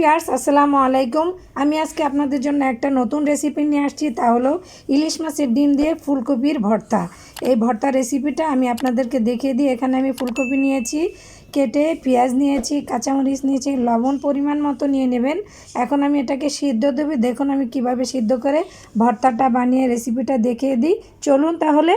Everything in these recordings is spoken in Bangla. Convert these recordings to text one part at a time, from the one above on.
ভিউয়ার্স আসসালামু আলাইকুম। আমি আজকে আপনাদের জন্য একটা নতুন রেসিপি নিয়ে আসছি, তা হলো ইলিশ মাছের ডিম দিয়ে ফুলকপির ভর্তা। এই ভর্তা রেসিপিটা আমি আপনাদেরকে দেখিয়ে দিই। এখানে আমি ফুলকপি নিয়েছি কেটে, পেঁয়াজ নিয়েছি, কাঁচামরিচ নিয়েছি, লবণ পরিমাণ মতো নিয়ে নেবেন। এখন আমি এটাকে সিদ্ধ দেবো। দেখুন আমি কিভাবে সিদ্ধ করে ভর্তাটা বানিয়ে রেসিপিটা দেখিয়ে দিই। চলুন তাহলে।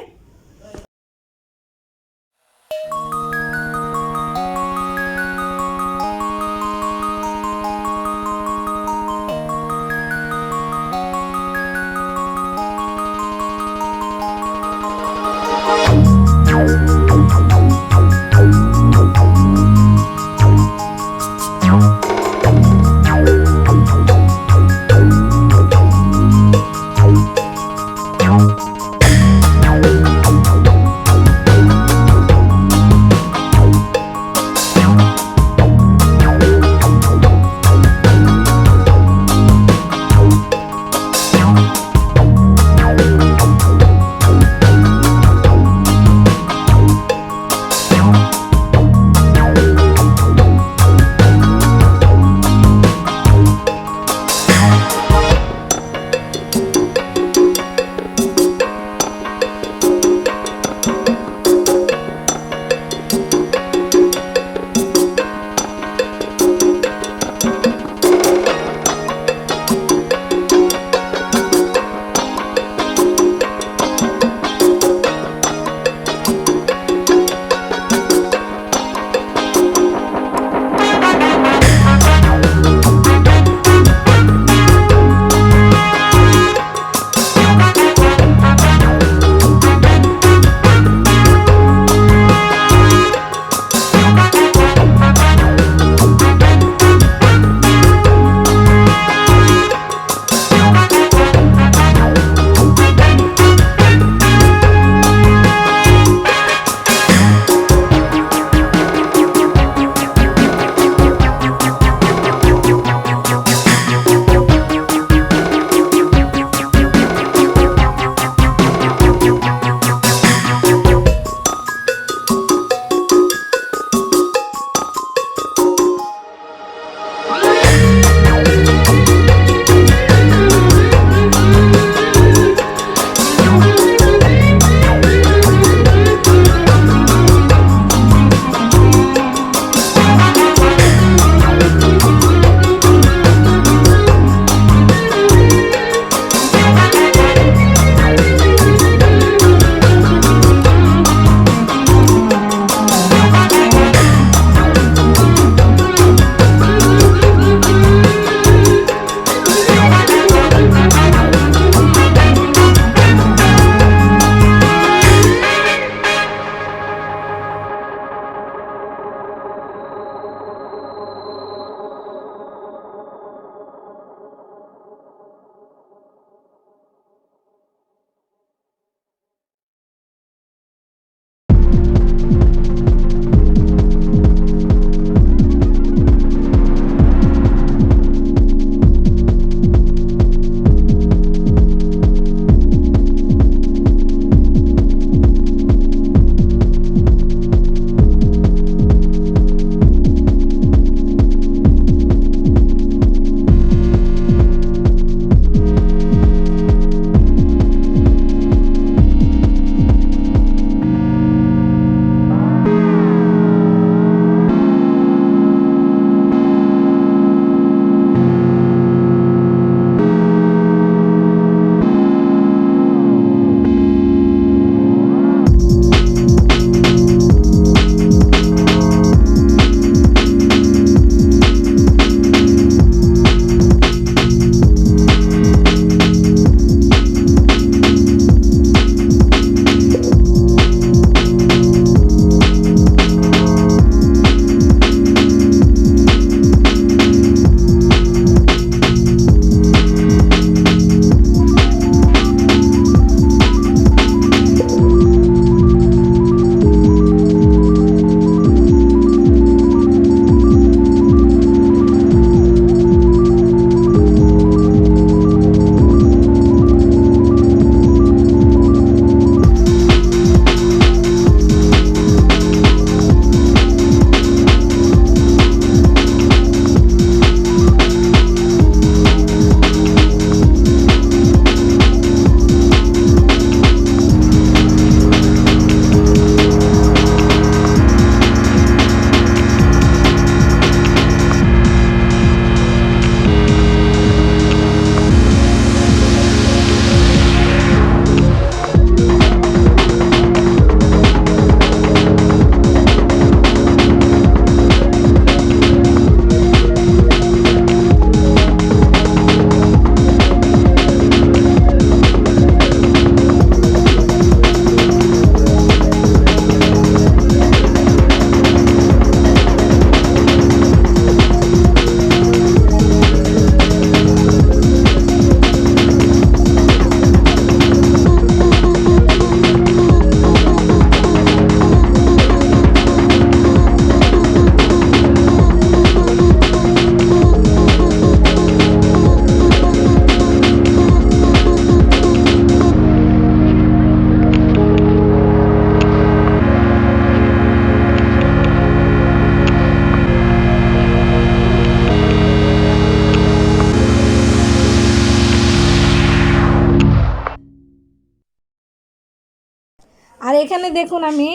এখানে দেখুন আমি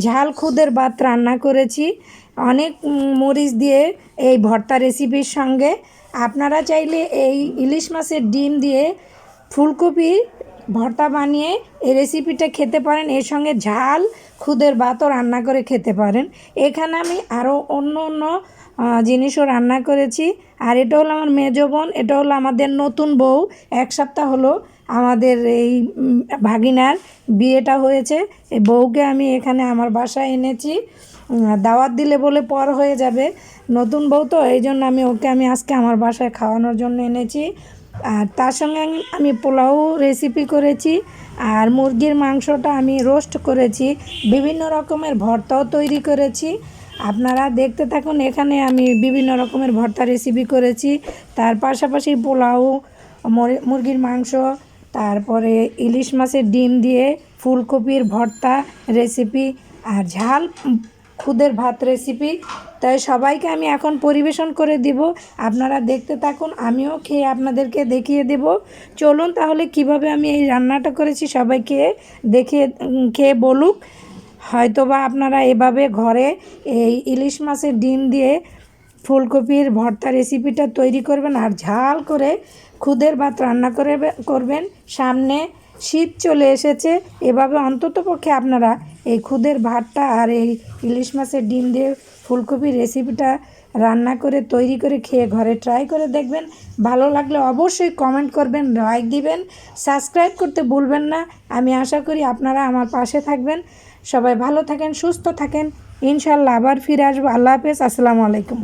ঝাল খুদের ভাত রান্না করেছি অনেক মরিচ দিয়ে এই ভর্তা রেসিপির সঙ্গে। আপনারা চাইলে এই ইলিশ মাছের ডিম দিয়ে ফুলকপি ভর্তা বানিয়ে এই রেসিপিটা খেতে পারেন, এর সঙ্গে ঝাল খুদের ভাতও রান্না করে খেতে পারেন। এখানে আমি আরও অন্য অন্য জিনিসও রান্না করেছি। আর এটা হলো আমার মেজো বোন, এটা হলো আমাদের নতুন বউ। 1 সপ্তাহ হলো আমাদের এই ভাগিনার বিয়েটা হয়েছে। এই বউকে আমি এখানে আমার বাসায় এনেছি, দাওয়াত দিলে বলে পর হয়ে যাবে, নতুন বউ তো এই জন্য আমি আজকে আমার বাসায় খাওয়ানোর জন্য এনেছি। আর তার সঙ্গে আমি পোলাও রেসিপি করেছি, আর মুরগির মাংসটা আমি রোস্ট করেছি, বিভিন্ন রকমের ভর্তাও তৈরি করেছি। আপনারা দেখতে থাকুন, এখানে আমি বিভিন্ন রকমের ভর্তা রেসিপি করেছি, তার পাশাপাশি পোলাও, মুরগির মাংস, তারপরে ইলিশ মাছের ডিম দিয়ে ফুলকপির ভর্তা রেসিপি, আর ঝাল খুদের ভাত রেসিপি। তাই সবাইকে আমি এখন পরিবেশন করে দিব, আপনারা দেখতে থাকুন, আমিও খেয়ে আপনাদেরকে দেখিয়ে দেব। চলুন তাহলে কিভাবে আমি এই রান্নাটা করেছি সবাইকে দেখিয়ে খেয়ে বলুক। হয়তোবা আপনারা এভাবে ঘরে এই ইলিশ মাছের ডিম দিয়ে ফুলকপির ভর্তা রেসিপিটা তৈরি করবেন, আর ঝাল করে খুদের ভাত রান্না করবেন। সামনে শীত চলে এসেছে, এভাবে অন্ততপক্ষে আপনারা এই খুদের ভাতটা আর এই ইলিশ মাছের ডিম দিয়ে ফুলকপির রেসিপিটা রান্না করে তৈরি করে খেয়ে ঘরে ট্রাই করে দেখবেন। ভালো লাগলে অবশ্যই কমেন্ট করবেন, লাইক দিবেন, সাবস্ক্রাইব করতে ভুলবেন না। আমি আশা করি আপনারা আমার পাশে থাকবেন। সবাই ভালো থাকেন, সুস্থ থাকেন, ইনশাল্লাহ আবার ফিরে আসবো। আল্লাহ হাফেজ, আসসালামু আলাইকুম।